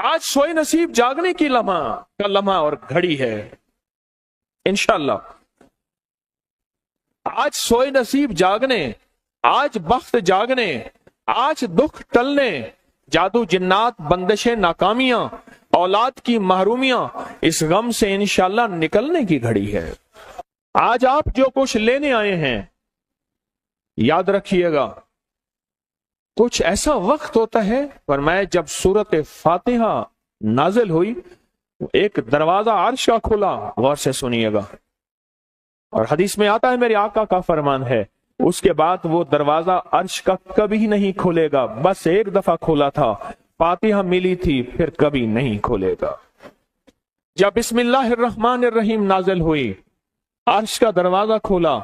آج سوئے نصیب جاگنے کی لمحہ اور گھڑی ہے انشاءاللہ. آج سوئے نصیب جاگنے، آج بخت جاگنے، آج دکھ ٹلنے، جادو جنات بندشیں ناکامیاں، اولاد کی محرومیاں، اس غم سے انشاءاللہ نکلنے کی گھڑی ہے. آج آپ جو کچھ لینے آئے ہیں یاد رکھیے گا کچھ ایسا وقت ہوتا ہے. فرمایا جب سورت فاتحہ نازل ہوئی ایک دروازہ عرش کا کھلا، غور سے سنیے گا، اور حدیث میں آتا ہے میرے آقا کا فرمان ہے اس کے بعد وہ دروازہ عرش کا کبھی نہیں کھلے گا. بس ایک دفعہ کھولا تھا، فاتحہ ملی تھی، پھر کبھی نہیں کھلے گا. جب بسم اللہ الرحمن الرحیم نازل ہوئی عرش کا دروازہ کھولا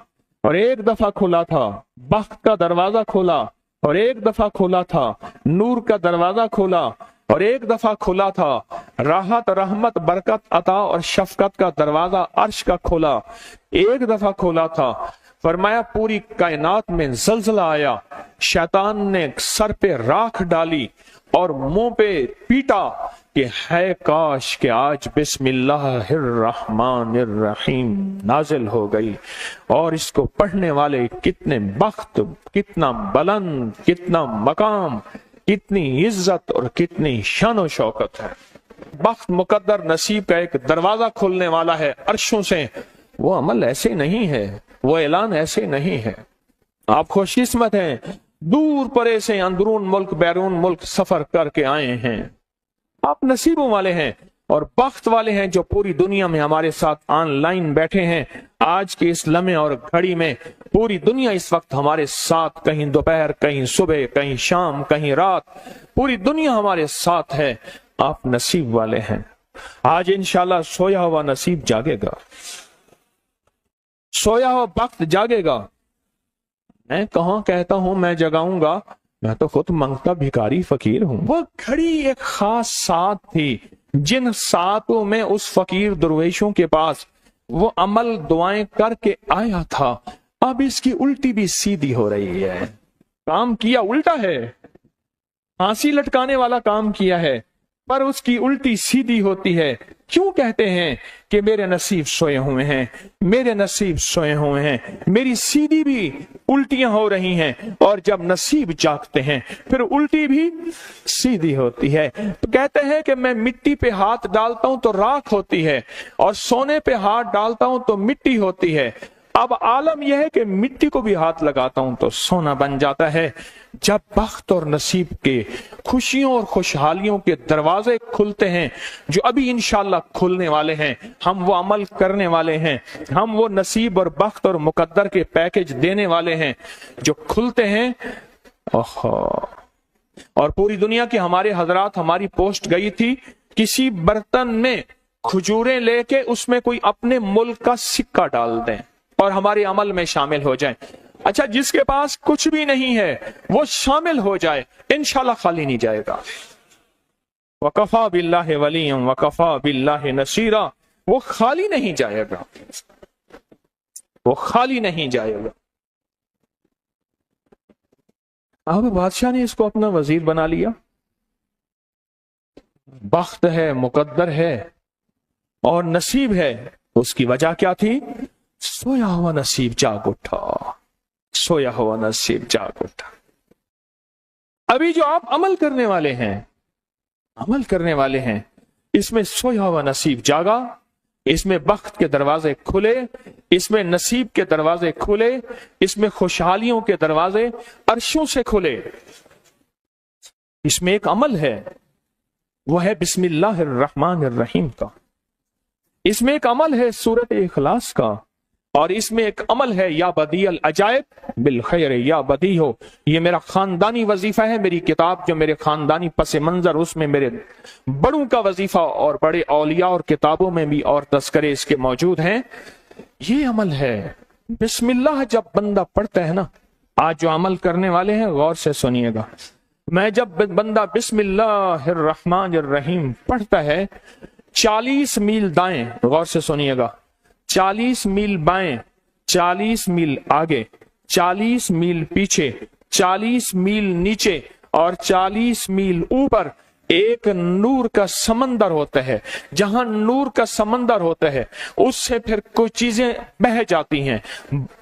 اور ایک دفعہ کھولا تھا، بخت کا دروازہ کھولا اور ایک دفعہ کھولا تھا، نور کا دروازہ کھولا اور ایک دفعہ کھولا تھا، راحت رحمت برکت عطا اور شفقت کا دروازہ عرش کا کھولا، ایک دفعہ کھولا تھا. فرمایا پوری کائنات میں زلزلہ آیا، شیطان نے سر پہ راکھ ڈالی اور منہ پہ پیٹا کہ ہے کاش کہ آج بسم اللہ الرحمن الرحیم نازل ہو گئی، اور اس کو پڑھنے والے کتنے بخت، کتنا بلند، کتنا مقام، کتنی عزت اور کتنی شان و شوکت ہے. بخت مقدر نصیب کا ایک دروازہ کھولنے والا ہے عرشوں سے. وہ عمل ایسے نہیں ہے، وہ اعلان ایسے نہیں ہے. آپ خوش قسمت ہیں، دور پرے سے اندرون ملک بیرون ملک سفر کر کے آئے ہیں. آپ نصیبوں والے ہیں اور بخت والے ہیں جو پوری دنیا میں ہمارے ساتھ آن لائن بیٹھے ہیں. آج کے اس لمحے اور گھڑی میں پوری دنیا اس وقت ہمارے ساتھ، کہیں دوپہر، کہیں صبح، کہیں شام، کہیں رات، پوری دنیا ہمارے ساتھ ہے. آپ نصیب والے ہیں. آج انشاءاللہ سویا ہوا نصیب جاگے گا، سویا ہوا بخت جاگے گا. میں کہاں کہتا ہوں میں جگاؤں گا، میں تو خود منگتا بھکاری فقیر ہوں. وہ گھڑی ایک خاص ساتھ تھی جن ساتوں میں اس فقیر درویشوں کے پاس وہ عمل دعائیں کر کے آیا تھا. اب اس کی الٹی بھی سیدھی ہو رہی ہے. کام کیا الٹا ہے، پھانسی لٹکانے والا کام کیا ہے، پر اس کی الٹی سیدھی ہوتی ہے. کیوں کہتے ہیں کہ میرے نصیب سوئے ہوئے ہیں، میرے نصیب سوئے ہوئے ہیں، میری سیدھی بھی الٹیاں ہو رہی ہیں، اور جب نصیب جاگتے ہیں پھر الٹی بھی سیدھی ہوتی ہے. تو کہتے ہیں کہ میں مٹی پہ ہاتھ ڈالتا ہوں تو راکھ ہوتی ہے، اور سونے پہ ہاتھ ڈالتا ہوں تو مٹی ہوتی ہے. اب عالم یہ ہے کہ مٹی کو بھی ہاتھ لگاتا ہوں تو سونا بن جاتا ہے. جب بخت اور نصیب کے خوشیوں اور خوشحالیوں کے دروازے کھلتے ہیں جو ابھی انشاءاللہ کھلنے والے ہیں، ہم وہ عمل کرنے والے ہیں، ہم وہ نصیب اور بخت اور مقدر کے پیکج دینے والے ہیں جو کھلتے ہیں. اور پوری دنیا کے ہمارے حضرات، ہماری پوسٹ گئی تھی کسی برتن میں کھجوریں لے کے اس میں کوئی اپنے ملک کا سکہ ڈال دیں اور ہمارے عمل میں شامل ہو جائیں. اچھا، جس کے پاس کچھ بھی نہیں ہے وہ شامل ہو جائے، انشاءاللہ خالی نہیں جائے گا. وَكَفَى بِاللَّهِ وَلِيًّا وَكَفَى بِاللَّهِ نَصِيرًا. وہ خالی نہیں جائے گا، وہ خالی نہیں جائے گا. اب بادشاہ نے اس کو اپنا وزیر بنا لیا. بخت ہے، مقدر ہے اور نصیب ہے. اس کی وجہ کیا تھی؟ سویا ہوا نصیب جاگ اٹھا، سویا ہوا نصیب جاگ اٹھا. ابھی جو آپ عمل کرنے والے ہیں، عمل کرنے والے ہیں، اس میں سویا ہوا نصیب جاگا، اس میں بخت کے دروازے کھلے، اس میں نصیب کے دروازے کھلے، اس میں خوشحالیوں کے دروازے عرشوں سے کھلے. اس میں ایک عمل ہے، وہ ہے بسم اللہ الرحمن الرحیم کا. اس میں ایک عمل ہے سورت اخلاص کا، اور اس میں ایک عمل ہے یا بدیع العجائب بالخیر یا بدیع ہو. یہ میرا خاندانی وظیفہ ہے. میری کتاب جو میرے خاندانی پس منظر، اس میں میرے بڑوں کا وظیفہ اور بڑے اولیاء اور کتابوں میں بھی اور تذکرے اس کے موجود ہیں. یہ عمل ہے بسم اللہ. جب بندہ پڑھتا ہے نا، آج جو عمل کرنے والے ہیں غور سے سنیے گا، میں جب بندہ بسم اللہ الرحمن الرحیم پڑھتا ہے، 40 میل دائیں، غور سے سنیے گا، 40 میل بائیں، 40 میل آگے، 40 میل پیچھے، 40 میل نیچے اور 40 میل اوپر एक नूर का समंदर होता है, जहां नूर का समंदर होता है उससे फिर कुछ चीजें बह जाती हैं,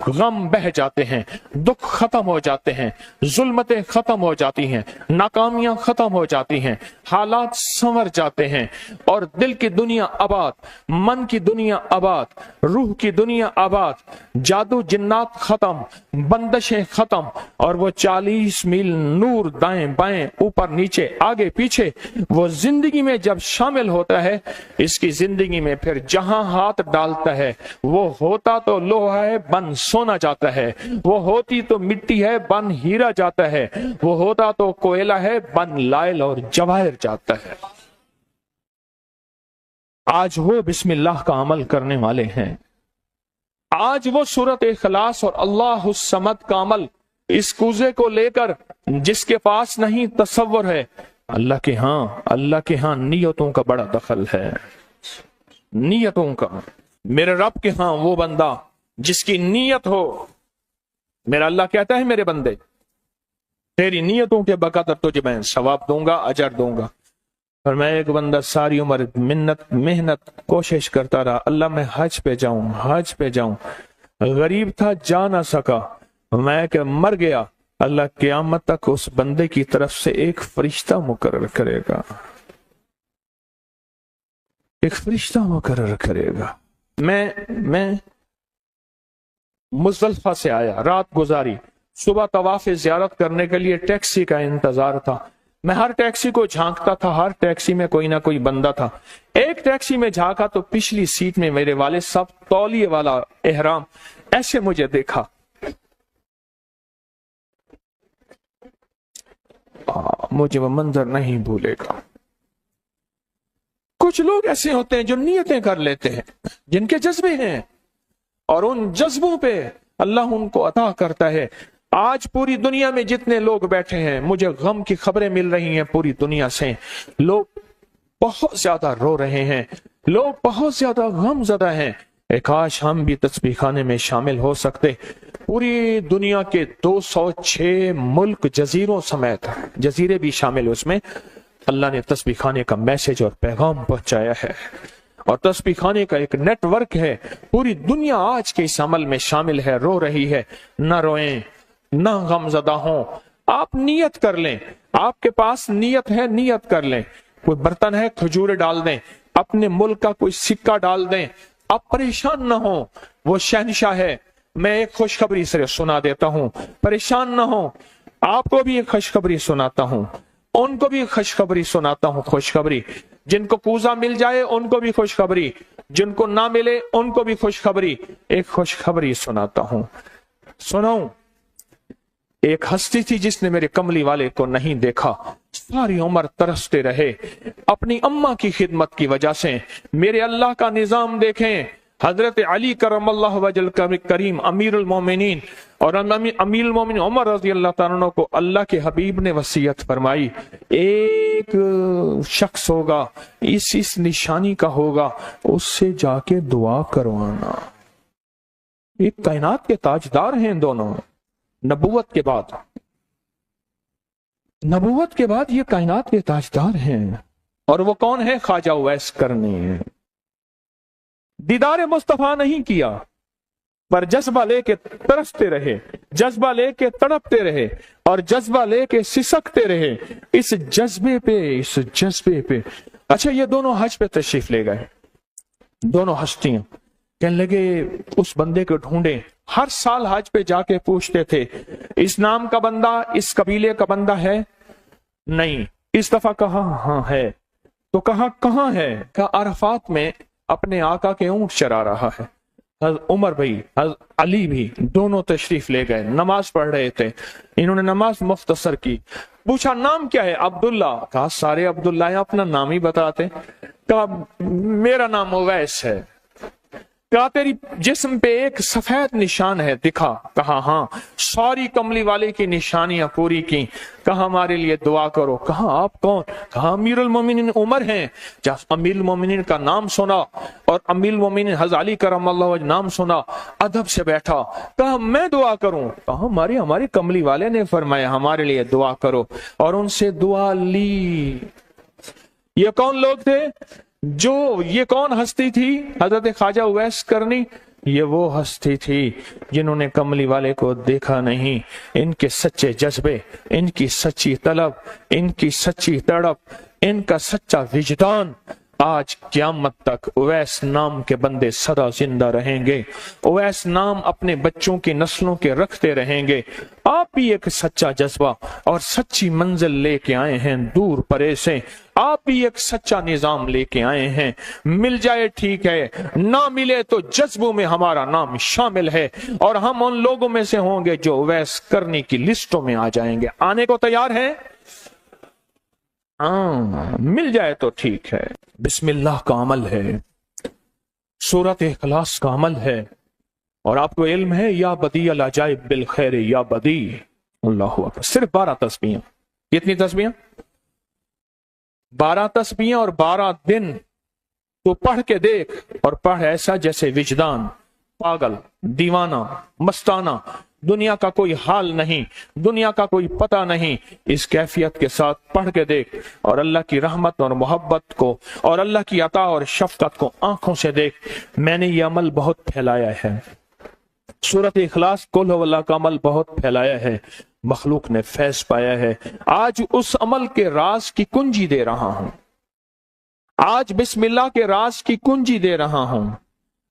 गम बह जाते हैं, दुख खत्म हो जाते हैं, जुल्मतें खत्म हो जाती हैं, नाकामियां खत्म हो जाती हैं, हालात संवर जाते हैं और दिल की दुनिया आबाद, मन की दुनिया आबाद, रूह की दुनिया आबाद, जादू जिन्नात खत्म, बंदिशें खत्म और वो 40 मील नूर दाएं बाएं ऊपर नीचे आगे पीछे वो जिंदगी में जब शामिल होता है, इसकी जिंदगी में फिर जहां हाथ डालता है वो होता तो लोहा है बन सोना जाता है, वो होती तो मिट्टी है बन हीरा जाता है, वो होता तो कोयला है बन लाइल और जवाहिर जाता है। आज वो बिस्मिल्लाह का अमल करने वाले हैं, आज वो सूरत इखलास और अल्लाह समद का अमल इस कूजे को लेकर जिसके पास नहीं तसव्वुर है, अल्लाह के हां नियतों का बड़ा दखल है, नियतों का। मेरे रब के हां वो बंदा जिसकी नियत हो, मेरा अल्लाह कहता है मेरे बंदे तेरी नियतों के बकदर तुझे मैं सवाब दूंगा, अजर दूंगा। और मैं एक बंदा सारी उम्र मेहनत कोशिश करता रहा, अल्लाह मैं हज पे जाऊं, गरीब था जा ना सका, मैं क्या मर गया, अल्लाह क़यामत तक उस बंदे की तरफ से एक फरिश्ता मुकर्रर करेगा, एक फरिश्ता मुकर्रर करेगा। मैं मुज़दलिफ़ा से आया, रात गुजारी, सुबह तवाफ़ ज़ियारत करने के लिए टैक्सी का इंतजार था। मैं हर टैक्सी को झांकता था, हर टैक्सी में कोई ना कोई बंदा था। एक टैक्सी में झांका तो पिछली सीट में मेरे वाले साहब तौलिए वाला एहराम, ऐसे मुझे देखा, मुझे वो मंजर नहीं भूलेगा। कुछ लोग ऐसे होते हैं जो नियतें कर लेते हैं, जिनके जज्बे हैं और उन जज्बों पे अल्लाह उनको अता करता है। आज पूरी दुनिया में जितने लोग बैठे हैं, मुझे गम की खबरें मिल रही हैं पूरी दुनिया से, लोग बहुत ज्यादा रो रहे हैं, लोग बहुत ज्यादा गमज़दा हैं। काश हम भी तस्बीह खाने में शामिल हो सकते। पूरी दुनिया के 206 मुल्क जजीरों समेत, जजीरे भी शामिल, उसमें अल्लाह ने तस्बीह खाने का मैसेज और पैगाम पहुंचाया है और तस्बीह खाने का एक नेटवर्क है। पूरी दुनिया आज के इस अमल में शामिल है, रो रही है। ना रोएं, ना गमज़दा हों, आप नियत कर लें, आपके पास नियत है, नियत कर लें। कोई बर्तन है, खजूर डाल दें, अपने मुल्क का कोई सिक्का डाल दें, आप परेशान ना हो, वो शहनशाह है। मैं एक खुशखबरी से सुना देता हूं, परेशान ना हो, आपको भी एक खुशखबरी सुनाता हूं, उनको भी खुशखबरी सुनाता हूं। खुशखबरी, जिनको कूजा मिल जाए उनको भी खुशखबरी, जिनको ना मिले उनको भी खुशखबरी। एक खुशखबरी सुनाता हूं, सुनाऊं। एक हस्ती थी जिसने मेरे कमली वाले को नहीं देखा, सारी उम्र तरसते रहे अपनी अम्मा की खिदमत की वजह से। मेरे अल्लाह का निजाम देखें, हजरत अली करमल्लाहु वजल करीम अमीरुल मोमिनीन और अमीरुल मोमिनीन उमर रज़ी अल्लाह तआला अन्हु को अल्लाह के हबीब ने वसीयत फरमाई, एक शख्स होगा, इस निशानी का होगा, उससे जाके दुआ करवाना। ये कायनात के ताजदार हैं दोनों, नबूवत के बाद ये कायनात के ताजदार हैं। और वो कौन है? ख्वाजा उवैस करनी है। दीदार मुस्तफा नहीं किया, पर जज्बा लेके तरसते रहे, जज्बा लेके तड़पते रहे और जज्बा लेके सिसकते रहे। इस जज्बे पे अच्छा, ये दोनों हज पे तशरीफ ले गए, दोनों हस्तियां। कहने लगे उस बंदे को ढूंढे। हर साल हज पे जाके पूछते थे, इस नाम का बंदा, इस कबीले का बंदा है? नहीं। इस दफा कहा हाँ है। तो कहा कहाँ है? कहा अरफात में अपने आका के ऊंट चरा रहा है। उमर भाई, अली भी, दोनों तशरीफ ले गए, नमाज पढ़ रहे थे। इन्होंने नमाज मुख्तसर की। पूछा नाम क्या है? अब्दुल्ला। कहा सारे अब्दुल्ला है, अपना नाम ही बताते। कहा मेरा नाम उवैस है। कहा तेरी जिस्म पे एक सफेद निशान है, दिखा। कहा हाँ। सारी कमली वाले की निशानियां पूरी की। कहा हमारे लिए दुआ करो। कहा आप कौन? कहा अमीरुल मोमिनीन उमर हैं। जब अमीरुल मोमिनीन का नाम सुना और अमीरुल मोमिनीन हज़रत अली करमल्लाहु वजह नाम सुना, अदब से बैठा। कहा मैं दुआ करूं? कहा हमारे कमली वाले ने फरमाया हमारे लिए दुआ करो। और उनसे दुआ ली। یہ کون لوگ تھے؟ یہ کون ہستی تھی؟ حضرت خواجہ اویس کرنی۔ یہ وہ ہستی تھی جنہوں نے کملی والے کو دیکھا نہیں۔ ان کے سچے جذبے، ان کی سچی طلب، ان کی سچی تڑپ، ان کا سچا وجدان، آج قیامت تک اویس نام کے بندے سدا زندہ رہیں گے۔ اویس نام اپنے بچوں کی نسلوں کے رکھتے رہیں گے۔ آپ بھی ایک سچا جذبہ اور سچی منزل لے کے آئے ہیں دور پرے سے۔ آپ بھی ایک سچا نظام لے کے آئے ہیں۔ مل جائے ٹھیک ہے، نہ ملے تو جذبوں میں ہمارا نام شامل ہے، اور ہم ان لوگوں میں سے ہوں گے جو اویس کرنی کی لسٹوں میں آ جائیں گے۔ آنے کو تیار ہیں؟ مل جائے تو ٹھیک ہے۔ بسم اللہ کا عمل ہے، سورۃ اخلاص کا عمل ہے، اور آپ کو علم ہے یا بدیع العجائب بالخیر یا بدیع۔ اللہ اکبر۔ صرف 12 تسبیحاں۔ کتنی تسبیحاں؟ 12 تسبیحاں اور 12 دن۔ تو پڑھ کے دیکھ، اور پڑھ ایسا جیسے وجدان پاگل، دیوانہ، مستانہ، دنیا کا کوئی حال نہیں، دنیا کا کوئی پتہ نہیں، اس کیفیت کے ساتھ پڑھ کے دیکھ، اور اللہ کی رحمت اور محبت کو اور اللہ کی عطا اور شفقت کو آنکھوں سے دیکھ۔ میں نے یہ عمل بہت پھیلایا ہے، سورۃ اخلاص قل هو اللہ کا عمل بہت پھیلایا ہے، مخلوق نے فیض پایا ہے۔ آج اس عمل کے راز کی کنجی دے رہا ہوں، آج بسم اللہ کے راز کی کنجی دے رہا ہوں،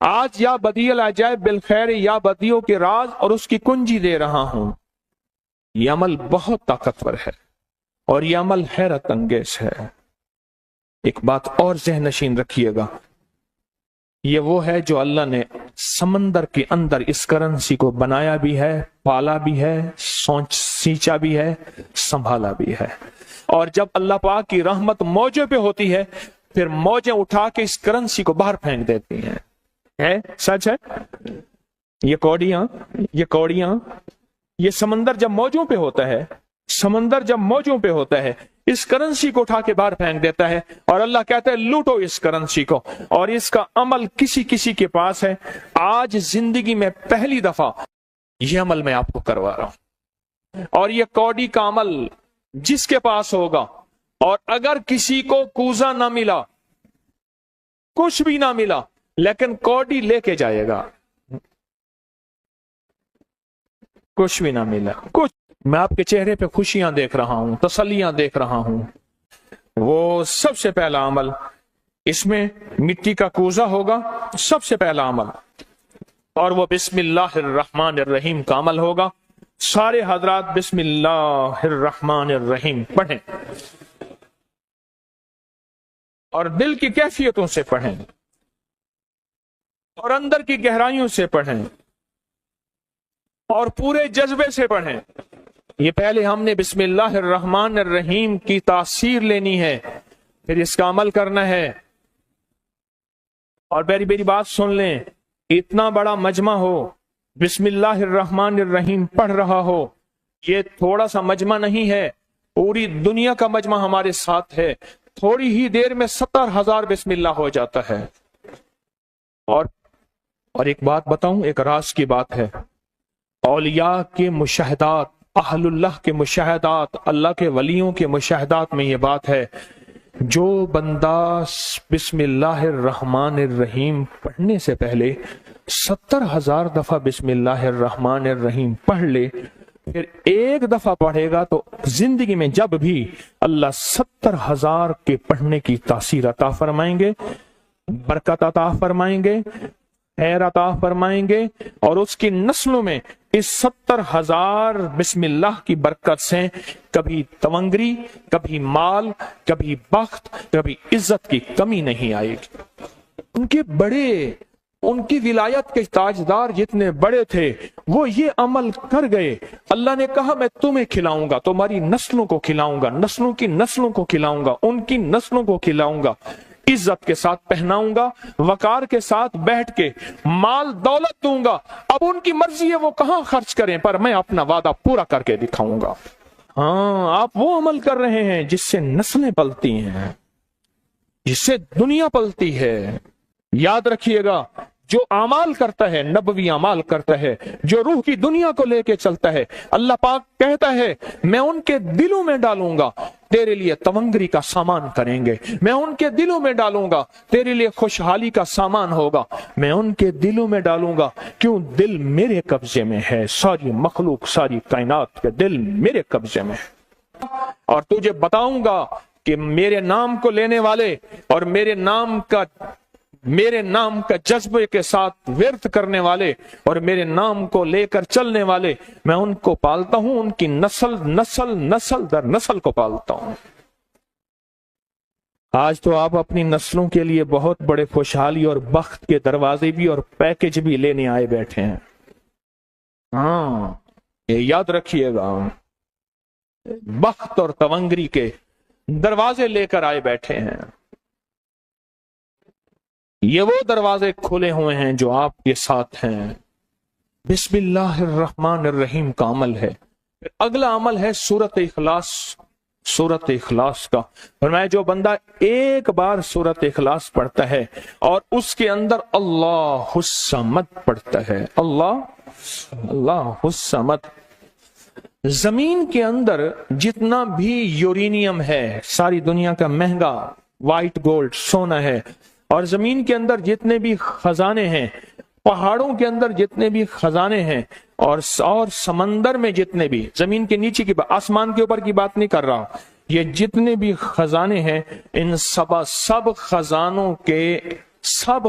آج یا بدیع العجائب بالخیر یا بدیع کے راز اور اس کی کنجی دے رہا ہوں۔ یہ عمل بہت طاقتور ہے، اور یہ عمل حیرت انگیز ہے۔ ایک بات اور ذہن نشین رکھیے گا، یہ وہ ہے جو اللہ نے سمندر کے اندر اس کرنسی کو بنایا بھی ہے، پالا بھی ہے، سینچا بھی ہے، سنبھالا بھی ہے، اور جب اللہ پاک کی رحمت موجوں پہ ہوتی ہے پھر موجیں اٹھا کے اس کرنسی کو باہر پھینک دیتی ہیں۔ ہے سچ ہے؟ یہ کوڑیاں یہ سمندر جب موجوں پہ ہوتا ہے، سمندر جب موجوں پہ ہوتا ہے، اس کرنسی کو اٹھا کے باہر پھینک دیتا ہے، اور اللہ کہتا ہے لوٹو اس کرنسی کو، اور اس کا عمل کسی کے پاس ہے۔ آج زندگی میں پہلی دفعہ یہ عمل میں آپ کو کروا رہا ہوں، اور یہ کوڑی کا عمل جس کے پاس ہوگا، اور اگر کسی کو کوزہ نہ ملا، کچھ بھی نہ ملا، لیکن کوڑی لے کے جائے گا، کچھ بھی نہ ملا، کچھ، میں آپ کے چہرے پہ خوشیاں دیکھ رہا ہوں، تسلیاں دیکھ رہا ہوں، وہ سب سے پہلا عمل، اس میں مٹی کا کوزہ ہوگا، سب سے پہلا عمل، اور وہ بسم اللہ الرحمن الرحیم کا عمل ہوگا۔ سارے حضرات بسم اللہ الرحمن الرحیم پڑھیں، اور دل کی کیفیتوں سے پڑھیں، اور اندر کی گہرائیوں سے پڑھیں، اور پورے جذبے سے پڑھیں۔ یہ پہلے ہم نے بسم اللہ الرحمن الرحیم کی تاثیر لینی ہے، پھر اس کا عمل کرنا ہے۔ اور میری بات سن لیں، اتنا بڑا مجمع ہو، بسم اللہ الرحمن الرحیم پڑھ رہا ہو، یہ تھوڑا سا مجمع نہیں ہے، پوری دنیا کا مجمع ہمارے ساتھ ہے، تھوڑی ہی دیر میں 70,000 بسم اللہ ہو جاتا ہے۔ اور ایک بات بتاؤں، ایک راز کی بات ہے، اولیاء کے مشاہدات، اہل اللہ کے مشاہدات، اللہ کے ولیوں کے مشاہدات میں یہ بات ہے، جو بندہ بسم اللہ الرحمن الرحیم پڑھنے سے پہلے 70,000 دفعہ بسم اللہ الرحمن الرحیم پڑھ لے، پھر ایک دفعہ پڑھے گا تو زندگی میں جب بھی اللہ 70,000 کے پڑھنے کی تاثیر عطا فرمائیں گے، برکت عطا فرمائیں گے، خیر عطا فرمائیں گے، اور اس کی نسلوں میں اس 70,000 بسم اللہ کی برکت سے کبھی تونگری، کبھی مال، کبھی بخت، کبھی عزت کی کمی نہیں آئے گی۔ ان کی ولایت کے تاجدار جتنے بڑے تھے وہ یہ عمل کر گئے، اللہ نے کہا میں تمہیں کھلاؤں گا، تمہاری نسلوں کو کھلاؤں گا، نسلوں کی نسلوں کو کھلاؤں گا، ان کی نسلوں کو کھلاؤں گا، عزت کے ساتھ پہناؤں گا، وقار کے ساتھ بیٹھ کے مال دولت دوں گا، اب ان کی مرضی ہے وہ کہاں خرچ کریں، پر میں اپنا وعدہ پورا کر کے دکھاؤں گا۔ ہاں، آپ وہ عمل کر رہے ہیں جس سے نسلیں پلتی ہیں، جس سے دنیا پلتی ہے۔ یاد رکھیے گا، جو اعمال کرتا ہے، نبوی اعمال کرتا ہے، جو روح کی دنیا کو لے کے چلتا ہے، اللہ پاک کہتا ہے میں ان کے دلوں میں ڈالوں گا तेरे लिए तवंगरी का सामान करेंगे, मैं उनके दिलों में डालूंगा, तेरे लिए खुशहाली का सामान होगा, मैं उनके दिलों में डालूंगा। क्यों? दिल मेरे कब्जे में है, सारी मखलूक सारी कायनात के दिल मेरे कब्जे में है। और तुझे बताऊंगा कि मेरे नाम को लेने वाले और मेरे नाम का जज्बे के साथ व्यर्थ करने वाले और मेरे नाम को लेकर चलने वाले, मैं उनको पालता हूं, उनकी नस्ल दर नस्ल को पालता हूं। आज तो आप अपनी नस्लों के लिए बहुत बड़े खुशहाली और बख्त के दरवाजे भी और पैकेज भी लेने आए बैठे हैं। हाँ, ये याद रखिएगा, बख्त और तवंगरी के दरवाजे लेकर आए बैठे हैं। ये वो दरवाजे खुले हुए हैं जो आपके साथ हैं। बिस्मिल्लाहिर्रहमानिर्रहीम का अमल है। फिर अगला अमल है सूरत इखलास, सूरत इखलास का। और मैं जो बंदा एक बार सूरत इखलास पढ़ता है और उसके अंदर अल्लाहुस समद पढ़ता है, अल्लाहुस समद, जमीन के अंदर जितना भी यूरेनियम है, सारी दुनिया का महंगा व्हाइट गोल्ड सोना है, और जमीन के अंदर जितने भी खजाने हैं, पहाड़ों के अंदर जितने भी खजाने हैं, और समंदर में जितने भी, जमीन के नीचे की बात, आसमान के ऊपर की बात नहीं कर रहा, ये जितने भी खजाने हैं, इन सब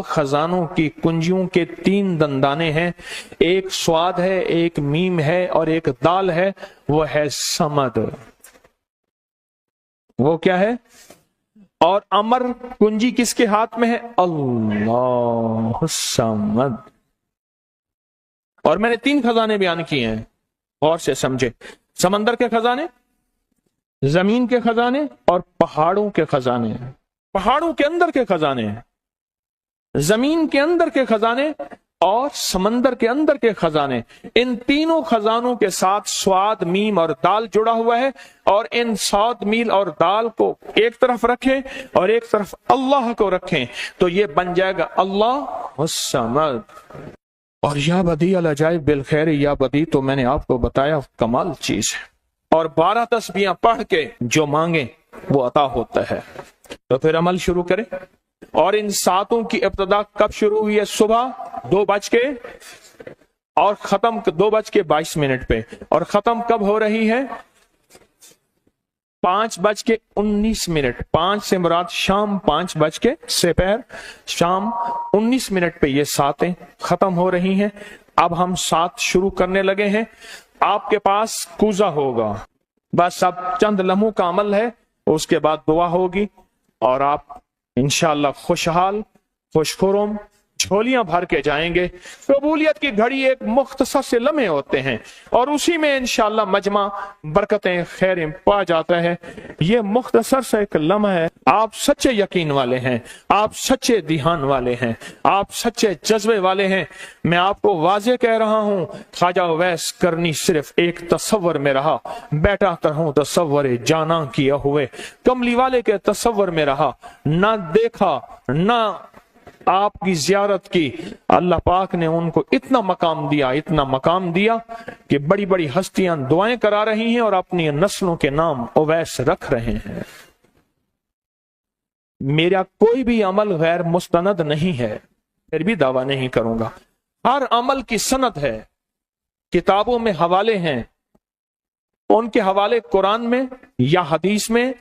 खजानों की कुंजियों के 3 दंदाने हैं। एक स्वाद है, एक मीम है और एक दाल है, वो है समद। वो क्या है? और अमर कुंजी किसके हाथ में है? अल्लाह समद। और मैंने 3 खजाने बयान किए हैं, और से समझे। समंदर के खजाने, जमीन के खजाने और पहाड़ों के खजाने। पहाड़ों के अंदर के खजाने, जमीन के अंदर के खजाने और समंदर के अंदर के खजाने। इन तीनों खजानों के साथ स्वाद, मीम और दाल जुड़ा हुआ है। और इन स्वाद, मील और दाल को एक तरफ रखें और एक तरफ अल्लाह को रखें, तो ये बन जाएगा अल्लाह समद। और या बदी अल अजाइब बिल खैर, या बदी तो मैंने आपको बताया कमाल चीज है। और 12 तस्बीहां पढ़ के जो मांगे वो अता होता है। तो फिर अमल शुरू करें। और इन 7 की इब्तिदा कब शुरू हुई है? सुबह 2 बज के और खत्म 2 बज के 22 मिनट पे। और खत्म कब हो रही है? 5 बज के 19 मिनट। 5 से मुराद शाम 5 बज के दोपहर शाम 19 मिनट पे ये 7 खत्म हो रही हैं। अब हम 7 शुरू करने लगे हैं। आपके पास कूजा होगा, बस अब चंद लम्हों का अमल है, उसके बाद दुआ होगी और आप इंशाअल्लाह खुशहाल खुशखुरम झोलियां भर के जाएंगे। कबूलियत की घड़ी एक मुख्तसर से लम्हे होते हैं और उसी में इंशाअल्लाह मजमा बरकतें खैरें पा जाता है। ये मुख्तसर से एक लम्हा है। आप सच्चे यकीन वाले हैं, आप सच्चे ध्यान वाले हैं, आप सच्चे जज्बे वाले हैं। मैं आपको वाजे कह रहा हूं, ख्वाजा वैस करनी सिर्फ एक तसव्वुर में रहा, बैठा तरहूं तसव्वुर जाना किया हुए। कमली वाले के तसव्वुर में रहा, ना देखा ना आपकी जियारत की। अल्लाह पाक ने उनको इतना मकाम दिया कि बड़ी बड़ी हस्तियां दुआएं करा रही हैं और अपनी नस्लों के नाम ओवैस रख रहे हैं। मेरा कोई भी अमल गैर मुस्तनद नहीं है, फिर भी दावा नहीं करूंगा। हर अमल की सनद है, किताबों में हवाले हैं, उनके हवाले कुरान में या हदीस में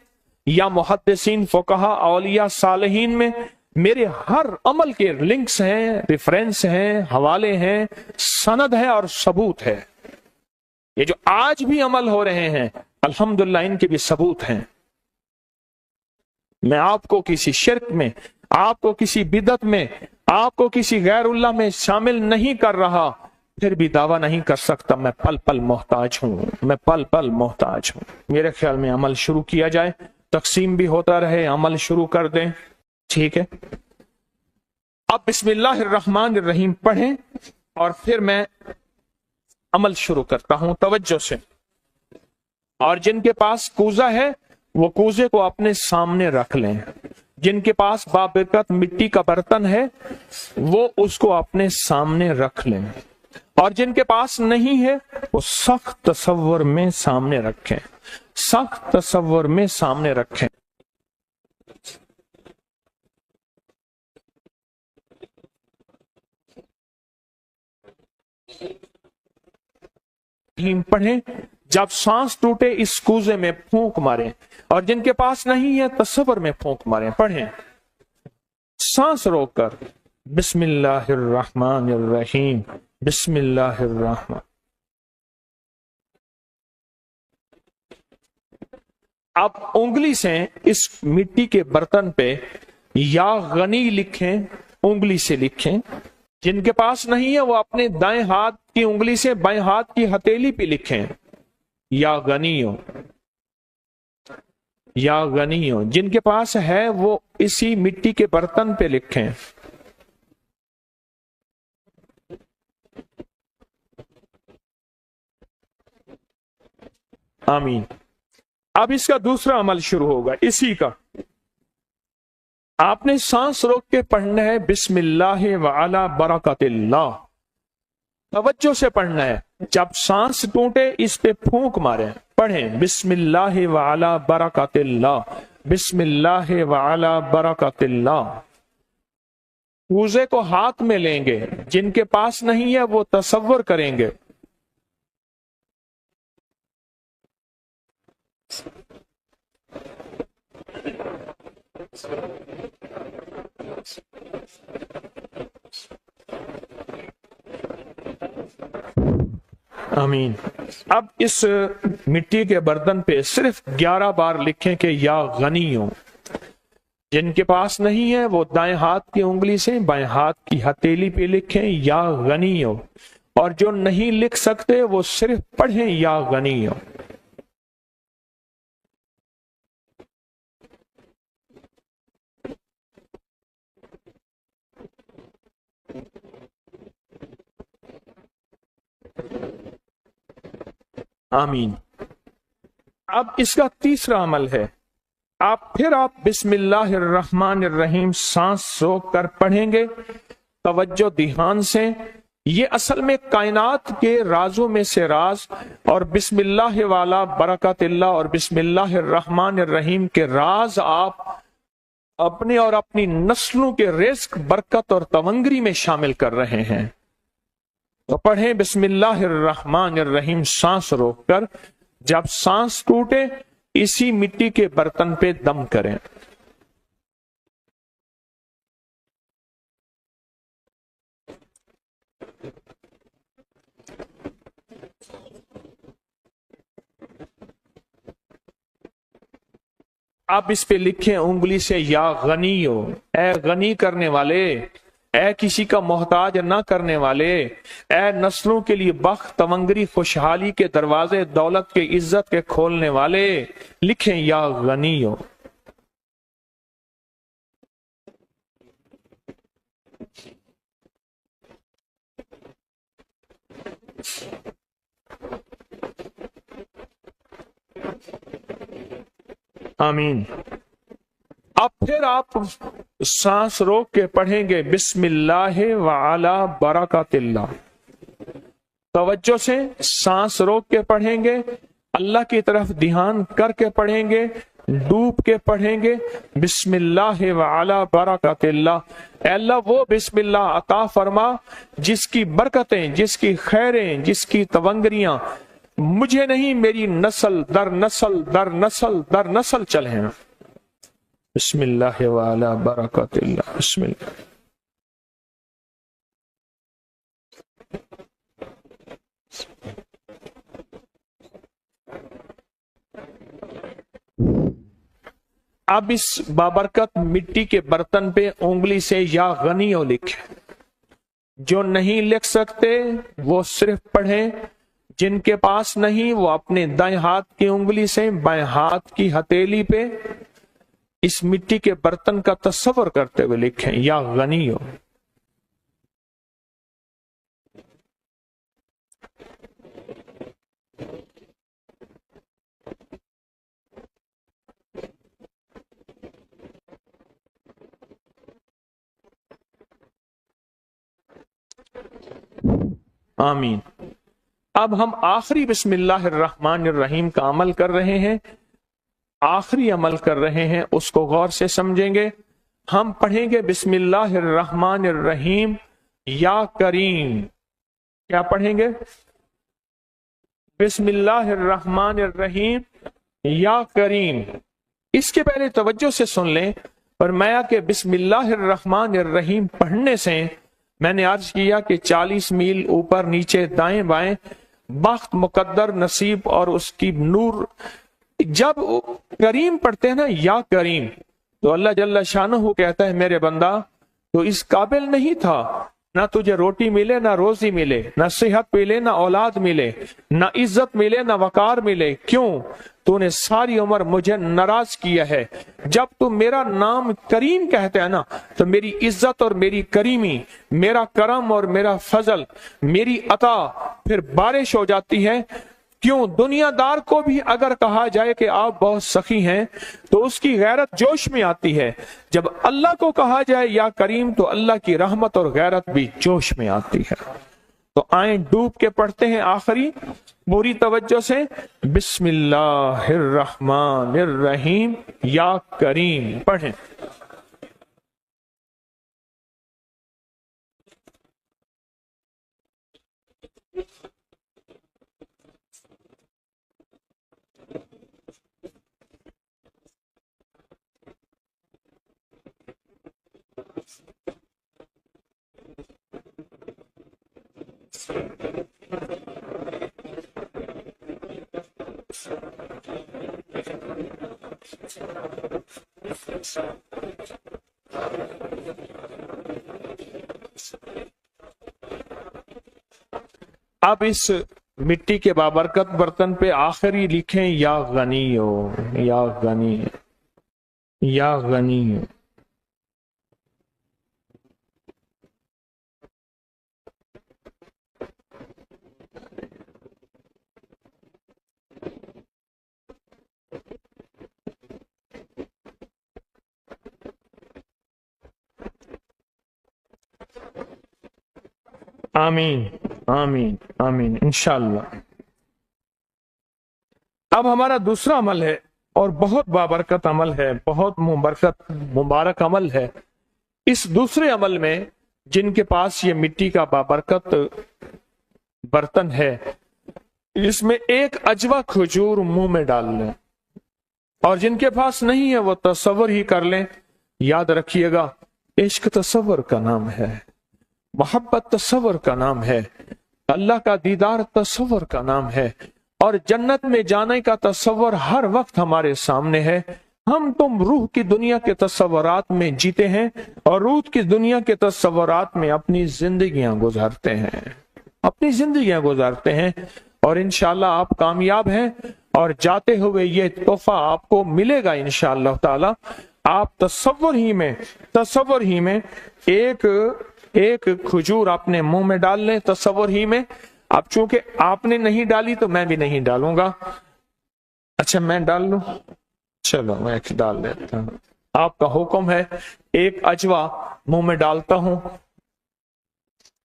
या मुहद्दिसीन फुकहा औलिया सालिहीन में। मेरे हर अमल के लिंक्स हैं, रेफरेंस हैं, हवाले हैं, सनद है और सबूत है। ये जो आज भी अमल हो रहे हैं अल्हम्दुलिल्लाह इनके भी सबूत हैं। मैं आपको किसी शिर्क में, आपको किसी बिदत में, आपको किसी गैरुल्लाह में शामिल नहीं कर रहा, फिर भी दावा नहीं कर सकता मैं पल पल मोहताज हूं, मैं पल पल मोहताज हूं। मेरे ख्याल में अमल शुरू किया जाए, तकसीम भी होता रहे, अमल शुरू कर दें, ठीक है। अब बिस्मिल्लाहिर्रहमानिर्रहीम पढ़ें और फिर मैं अमल शुरू करता हूं तवज्जो से। और जिनके पास कूजा है वो कूजे को अपने सामने रख लें। जिनके पास बाबरकत मिट्टी का बर्तन है वो उसको अपने सामने रख लें। और जिनके पास नहीं है वो सख्त तसव्वुर में सामने रखें। सख्त तसव्वुर में सामने रखें। पढ़ें, जब सांस टूटे इस कूजे में फूंक मारें, और जिनके पास नहीं है तसव्वुर में फूंक मारें। पढ़ें सांस रोककर, बिस्मिल्लाहिर्रहमानिर्रहीम, बिस्मिल्लाहिर्रहमान। आप उंगली से इस मिट्टी के बर्तन पे या गनी लिखें, उंगली से लिखें। जिनके पास नहीं है वो अपने दाएं हाथ की उंगली से बाएं हाथ की हथेली पे लिखें, या गनियो, या गनियो। जिनके पास है वो इसी मिट्टी के बर्तन पे लिखें। आमीन। अब इसका दूसरा अमल शुरू होगा इसी का। आपने सांस रोक के पढ़ना है, बिस्मिल्लाह व अला बरकतिल्लाह। तवज्जो से पढ़ना है। जब सांस टूटे इस पे फूंक मारें। पढ़ें बिस्मिल्लाह व अला बरकतिल्लाह, बिस्मिल्लाह व अला बरकतिल्लाह। कूजे को हाथ में लेंगे, जिनके पास नहीं है वो तसव्वुर करेंगे। आमीन। अब इस मिट्टी के बर्तन पे सिर्फ 11 बार लिखें कि या गनी हो। जिनके पास नहीं है वो दाएं हाथ की उंगली से बाएं हाथ की हथेली पे लिखें, या गनी हो। और जो नहीं लिख सकते वो सिर्फ पढ़ें, या गनी हो। आमीन। अब इसका तीसरा अमल है, आप बिस्मिल्लाहिर्रहमानिर्रहीम सांस रोक कर पढ़ेंगे, तवज्जो ध्यान से। ये असल में कायनात के राजों में से राज, और बिस्मिल्लाह वाला बरकतिल्लाह और बिस्मिल्लाहिर्रहमानिर्रहीम के राज आप अपने और अपनी नस्लों के रिस्क, बरकत और तवंगरी में शामिल कर रहे हैं। तो पढ़ें बिस्मिल्लाहिर्रहमानिर्रहीम सांस रोककर। जब सांस टूटे इसी मिट्टी के बर्तन पे दम करें। आप इस पे लिखें उंगली से, या गनी हो, ए गनी करने वाले, ए किसी का मोहताज ना करने वाले, ए नस्लों के लिए बख्त, तवंगरी, खुशहाली के दरवाजे, दौलत के, इज्जत के खोलने वाले। लिखें या गनी हो। आमीन। अब फिर आप सांस रोक के पढ़ेंगे बिस्मिल्लाह व अला बरकतिल्लाह। तवज्जो से सांस रोक के पढ़ेंगे, अल्लाह की तरफ ध्यान करके पढ़ेंगे, डूब के पढ़ेंगे बिस्मिल्लाह व अला बरकतिल्लाह। अल्लाह वो बिस्मिल्लाह अता फरमा जिसकी बरकतें, जिसकी खैरें, जिसकी तवंगरियां मुझे नहीं, मेरी नस्ल दर नस्ल दर नस्ल दर नस्ल चले हैं। बिस्मिल्लाह व अला बरकतिल्लाह। बिस्मिल्लाह। अब इस बाबरकत मिट्टी के बर्तन पे उंगली से या गनियो लिखे। जो नहीं लिख सकते वो सिर्फ पढ़ें, जिनके पास नहीं वो अपने दाएं हाथ की उंगली से बाएं हाथ की हथेली पे इस मिट्टी के बर्तन का तस्वर करते हुए लिखें, या गनियो। आमीन। اب ہم آخری بسم اللہ الرحمن الرحیم کا عمل کر رہے ہیں، آخری عمل کر رہے ہیں، اس کو غور سے سمجھیں گے۔ ہم پڑھیں گے بسم اللہ الرحمن الرحیم یا کریم۔ کیا پڑھیں گے؟ بسم اللہ الرحمن الرحیم یا کریم۔ اس کے پہلے توجہ سے سن لیں، فرمایا کہ بسم اللہ الرحمن الرحیم پڑھنے سے میں نے عرض کیا کہ 40 میل اوپر نیچے دائیں بائیں بخت، مقدر، نصیب اور اس کی نور۔ جب کریم پڑھتے ہیں نا، یا کریم، تو اللہ جل شانہ کہتا ہے میرے بندہ تو اس قابل نہیں تھا، نہ تجھے روٹی ملے، نہ روزی ملے، نہ صحت ملے، نہ اولاد ملے، نہ عزت ملے، نہ وقار ملے۔ کیوں؟ تو نے ساری عمر مجھے ناراض کیا ہے۔ جب تو میرا نام کریم کہتے ہیں نا، تو میری عزت اور میری کریمی، میرا کرم اور میرا فضل، میری عطا پھر بارش ہو جاتی ہے۔ کیوں؟ دنیا دار کو بھی اگر کہا جائے کہ آپ بہت سخی ہیں تو اس کی غیرت جوش میں آتی ہے، جب اللہ کو کہا جائے یا کریم تو اللہ کی رحمت اور غیرت بھی جوش میں آتی ہے۔ تو آئیں ڈوب کے پڑھتے ہیں آخری پوری توجہ سے، بسم اللہ الرحمن الرحیم یا کریم پڑھیں۔ اب اس مٹی کے بابرکت برتن پہ آخری لکھیں یا غنی ہو، یا غنی، یا غنی۔ آمین آمین آمین انشاءاللہ۔ اب ہمارا دوسرا عمل ہے اور بہت بابرکت عمل ہے، بہت مبارک عمل ہے۔ اس دوسرے عمل میں جن کے پاس یہ مٹی کا بابرکت برتن ہے، اس میں ایک اجوا کھجور منہ میں ڈال لیں، اور جن کے پاس نہیں ہے وہ تصور ہی کر لیں۔ یاد رکھیے گا، عشق تصور کا نام ہے، محبت تصور کا نام ہے، اللہ کا دیدار تصور کا نام ہے، اور جنت میں جانے کا تصور ہر وقت ہمارے سامنے ہے۔ ہم تم روح کی دنیا کے تصورات میں جیتے ہیں اور روح کی دنیا کے تصورات میں اپنی زندگیاں گزارتے ہیں، اپنی زندگیاں گزارتے ہیں، اور انشاءاللہ آپ کامیاب ہیں، اور جاتے ہوئے یہ تحفہ آپ کو ملے گا انشاءاللہ تعالی۔ آپ تصور ہی میں ایک کھجور اپنے منہ میں ڈال لیں، تصور ہی میں۔ اب چونکہ آپ نے نہیں ڈالی تو میں بھی نہیں ڈالوں گا۔ اچھا میں ڈال لوں؟ چلو میں ڈال دیتا ہوں، آپ کا حکم ہے۔ ایک اجوا منہ میں ڈالتا ہوں،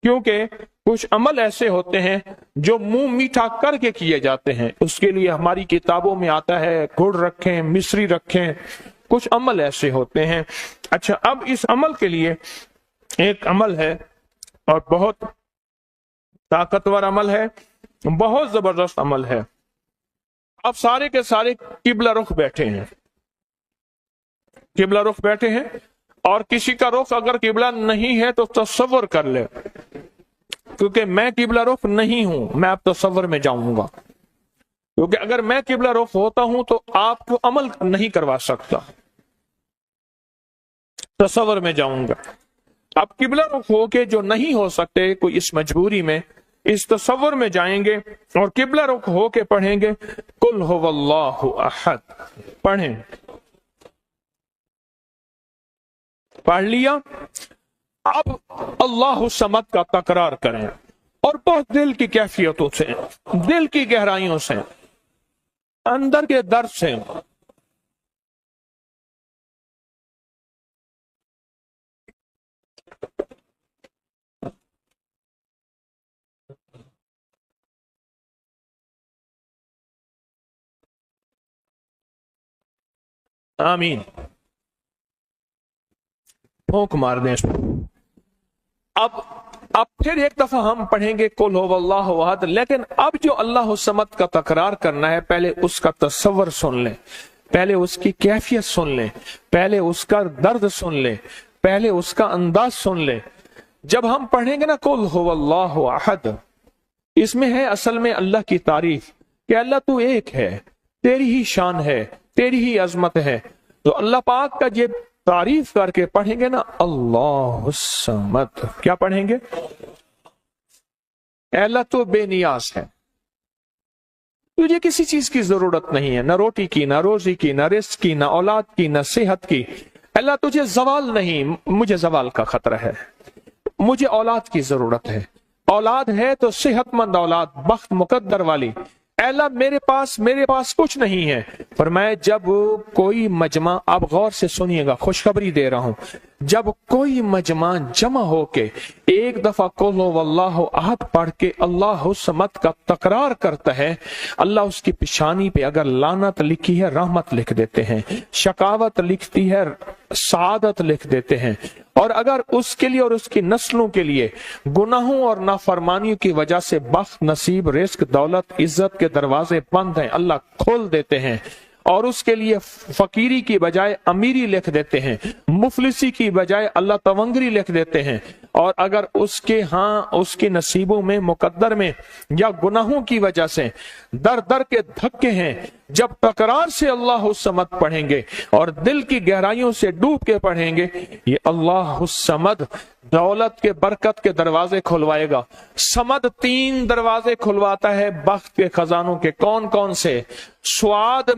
کیونکہ کچھ عمل ایسے ہوتے ہیں جو منہ میٹھا کر کے کیے جاتے ہیں، اس کے لیے ہماری کتابوں میں آتا ہے گڑ رکھیں، مصری رکھیں، کچھ عمل ایسے ہوتے ہیں۔ اچھا اب اس عمل کے لیے ایک عمل ہے اور بہت طاقتور عمل ہے، بہت زبردست عمل ہے۔ اب سارے کے سارے قبلہ رخ بیٹھے ہیں، قبلہ رخ بیٹھے ہیں، اور کسی کا رخ اگر قبلہ نہیں ہے تو تصور کر لے، کیونکہ میں قبلہ رخ نہیں ہوں، میں اب تصور میں جاؤں گا، کیونکہ اگر میں قبلہ رخ ہوتا ہوں تو آپ کو عمل نہیں کروا سکتا، تصور میں جاؤں گا۔ اب قبلہ رخ ہو کے جو نہیں ہو سکتے، کوئی اس مجبوری میں اس تصور میں جائیں گے اور قبلہ رخ ہو کے پڑھیں گے قل هو اللہ احد، پڑھیں۔ پڑھ لیا؟ اب اللہ الصمد کا تکرار کریں، اور بہت دل کی کیفیتوں سے، دل کی گہرائیوں سے، اندر کے درد سے، आमीन। फूंक मार दें। अब फिर एक दफा हम पढ़ेंगे कुल हुवल्लाहु अहद, लेकिन अब जो अल्लाह समद का तकरार करना है, पहले उसका तसव्वुर सुन लें, पहले उसकी कैफियत सुन लें, पहले उसका दर्द सुन लें, पहले उसका अंदाज सुन लें। जब हम पढ़ेंगे ना कुल हुवल्लाहु अहद, इसमें है असल में अल्लाह की तारीफ कि अल्लाह तू एक है, तेरी ही शान है, तेरी ही अजमत है। तो अल्लाह पाक का ये तारीफ करके पढ़ेंगे ना, अल्लाह समद, क्या पढ़ेंगे? अल्लाह तो बेनियाज है, तुझे किसी चीज की जरूरत नहीं है, ना रोटी की, ना रोजी की, ना रिस्क की, ना औलाद की, ना सेहत की। अल्लाह तुझे जवाल नहीं, मुझे जवाल का खतरा है, मुझे औलाद की जरूरत है, औलाद है तो सेहतमंद औलाद, बख्त मुकद्दर वाली। अल्लाह मेरे पास कुछ नहीं है। फरमाया जब कोई मजमा, आप गौर से सुनिएगा, खुशखबरी दे रहा हूं, जब कोई मजमा जमा होके एक दफा कुल हुवल्लाहु अहद पढ़ के अल्लाह समद का तकरार करता है, अल्लाह उसकी पेशानी पे अगर लानत लिखी है रहमत लिख देते हैं, शकावत लिखती है सादत लिख देते हैं, और अगर उसके लिए और उसकी नस्लों के लिए गुनाहों और नाफरमानियों की वजह से बख्त, नसीब, रिस्क, दौलत, इज्जत के दरवाजे बंद हैं, अल्लाह खोल देते हैं, और उसके लिए फकीरी की बजाय अमीरी लिख देते हैं, मुफलिसी की बजाय अल्लाह तवंगरी लिख देते हैं। और अगर उसके नसीबों में, मुकद्दर में या गुनाहों की वजह से दर दर के धक्के हैं, जब तकरार से अल्लाह समद पढ़ेंगे और दिल की गहराइयों से डूब के पढ़ेंगे, ये अल्लाह समद दौलत के, बरकत के दरवाजे खुलवाएगा। समद 3 दरवाजे खुलवाता है बख्त के खजानों के। कौन कौन से? स्वाद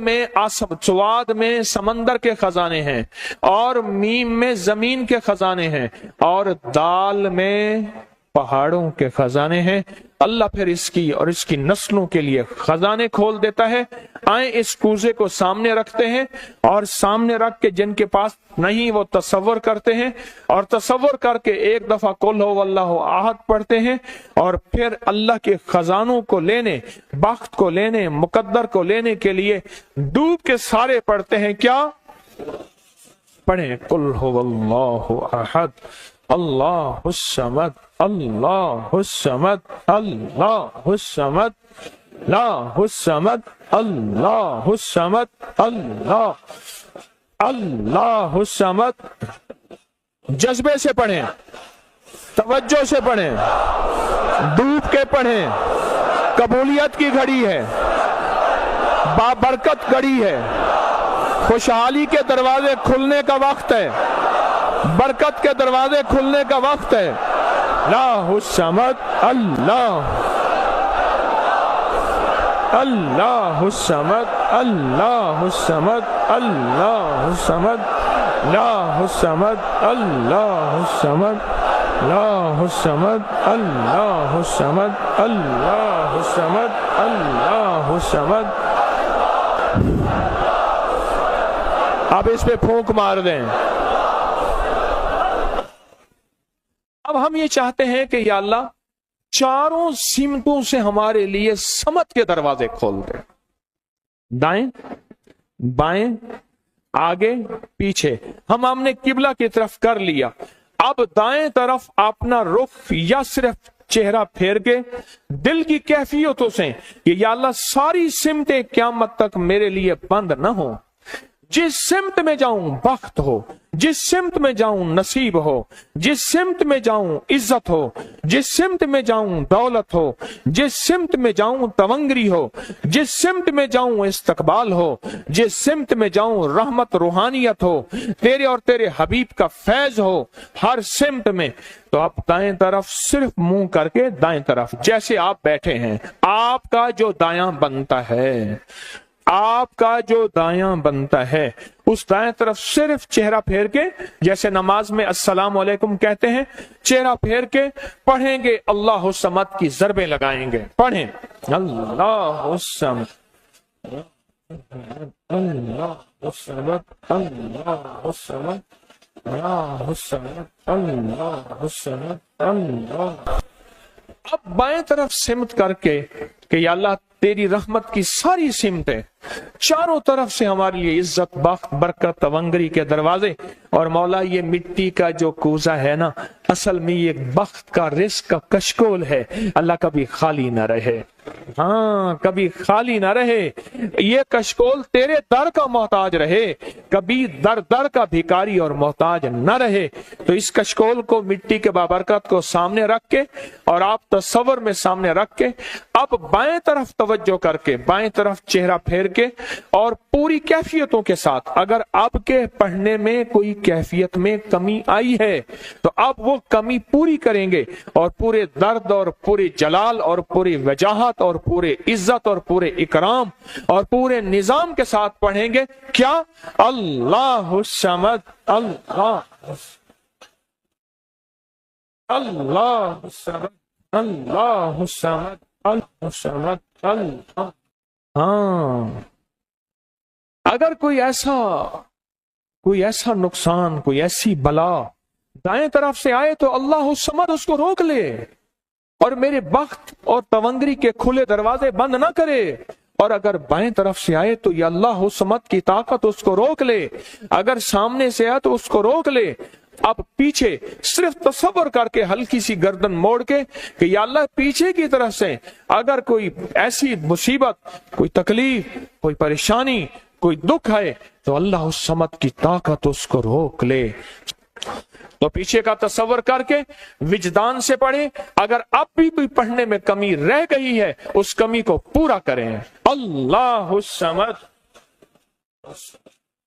में समंदर के खजाने हैं, और मीम में जमीन के खजाने हैं, और दाल में पहाड़ों के खजाने हैं। अल्लाह फिर इसकी और इसकी नस्लों के लिए खजाने खोल देता है। आए इस कूजे को सामने रखते हैं, और सामने रख के जिनके पास नहीं वो तसव्वुर करते हैं, और तसव्वुर करके एक दफा कुल हुवल्लाहु अहद पढ़ते हैं, और फिर अल्लाह के खजानों को लेने, बख्त को लेने, मुकद्दर को लेने के लिए डूब के सारे पढ़ते हैं। क्या पढ़े? कुल हुवल्लाहु अहद, अल्लाहुस समद, अल्लाहुस समद, अल्लाहुस समद, अल्लाहुस समद, अल्लाहुस समद, अल्लाहुस समद। जज्बे से पढ़ें, तवज्जो से पढ़ें, डूब के पढ़ें। कबूलियत की घड़ी है, बाबरकत घड़ी है, खुशहाली के दरवाजे खुलने का वक्त है, बरकत के दरवाजे खुलने का वक्त है। अल्लाहुस समद, अल्लाहुस समद, अल्लाहुस समद, अल्लाहुस समद, अल्लाहुस समद, अल्लाहुस समद, अल्लाहुस समद, अल्लाहुस समद, अल्लाहुस समद, अल्लाहुस समद। अब इस पे फूंक मार दें। अब हम ये चाहते हैं कि या अल्लाह चारों सिमतों से हमारे लिए समत के दरवाजे खोल दे, दाएं बाएं आगे पीछे। हमने किबला की तरफ कर लिया, अब दाएं तरफ अपना रुख या सिर्फ चेहरा फेर के दिल की कैफियतों से कि या अल्लाह सारी सिमतें क़यामत तक मेरे लिए बंद न हो। जिस सिमत में जाऊं बख्त हो, जिस सिमत में जाऊं नसीब हो, जिस सिमत में जाऊं इज्जत हो, जिस सिमत में जाऊं दौलत हो, जिस सिमत में जाऊं तवंगरी हो, जिस सिमत में जाऊं इस्तकबाल हो, जिस सिमत में जाऊं रहमत रूहानियत हो, तेरे और तेरे हबीब का फैज हो हर सिमत में। तो आप दाएं तरफ सिर्फ मुंह करके दाएं तरफ, जैसे आप बैठे हैं, आपका जो दायां बनता है, आपका जो दायां बनता है, उस दाएं तरफ सिर्फ चेहरा फेर के, जैसे नमाज में अस्सलाम वालेकुम कहते हैं, चेहरा फेर के पढ़ेंगे, अल्लाह समद की ज़रबें लगाएंगे। पढ़ें अल्लाह समद, अल्लाह समद, अल्लाह समद, अल्लाह समद, अल्लाह समद, अल्लाह। अब बाएं तरफ सिमत करके कि या अल्लाह تیری رحمت کی ساری سمتیں، چاروں طرف سے ہمارے لیے عزت، بخت، برکت، تونگری کے دروازے. اور مولا یہ مٹی کا جو کوزہ ہے نا، اصل میں یہ بخت کا، رزق کا کشکول ہے. اللہ کبھی خالی نہ رہے، ہاں کبھی خالی نہ رہے. یہ کشکول تیرے در کا محتاج رہے، کبھی در در کا بھکاری اور محتاج نہ رہے. تو اس کشکول کو، مٹی کے بابرکت کو سامنے رکھ کے، اور آپ تصور میں سامنے رکھ کے، اب بائیں طرف توجہ کر کے، بائیں طرف چہرہ پھیر کے، اور پوری کیفیتوں کے ساتھ، اگر آپ کے پڑھنے میں کوئی کیفیت میں کمی آئی ہے تو آپ وہ کمی پوری کریں گے، اور پورے درد اور پورے جلال اور پوری وجاہت اور پورے عزت اور پورے اکرام اور پورے نظام کے ساتھ پڑھیں گے. کیا؟ اللہ الصمد، اللہ اللہ الصمد، اللہ الصمد، اللہ الصمد، اللہ. ہاں اگر کوئی ایسا نقصان، کوئی ایسی بلا دائیں طرف سے آئے تو اللہ الصمد اس کو روک لے، اور میرے بخت اور تونگری کے کھلے دروازے بند نہ کرے. اور اگر بائیں طرف سے آئے تو یہ اللہ الصمد کی طاقت اس کو روک لے. اگر سامنے سے آئے تو اس کو روک لے. اب پیچھے صرف تصور کر کے ہلکی سی گردن موڑ کے کہ یا اللہ پیچھے کی طرف سے اگر کوئی ایسی مصیبت، کوئی تکلیف، کوئی پریشانی، کوئی دکھ ہے تو اللہ الصمد کی طاقت اس کو روک لے. تو پیچھے کا تصور کر کے وجدان سے پڑھیں. اگر اب بھی پڑھنے میں کمی رہ گئی ہے اس کمی کو پورا کریں. اللہ الصمد،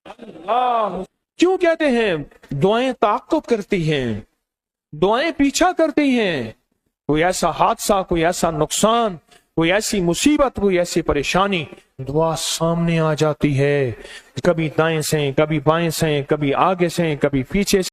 اللہ. کیوں کہتے ہیں دعائیں تعاقب کرتی ہیں، دعائیں پیچھا کرتی ہیں. کوئی ایسا حادثہ، کوئی ایسا نقصان، کوئی ایسی مصیبت، کوئی ایسی پریشانی، دعا سامنے آ جاتی ہے، کبھی دائیں سے، کبھی بائیں سے، کبھی آگے سے، کبھی پیچھے سے.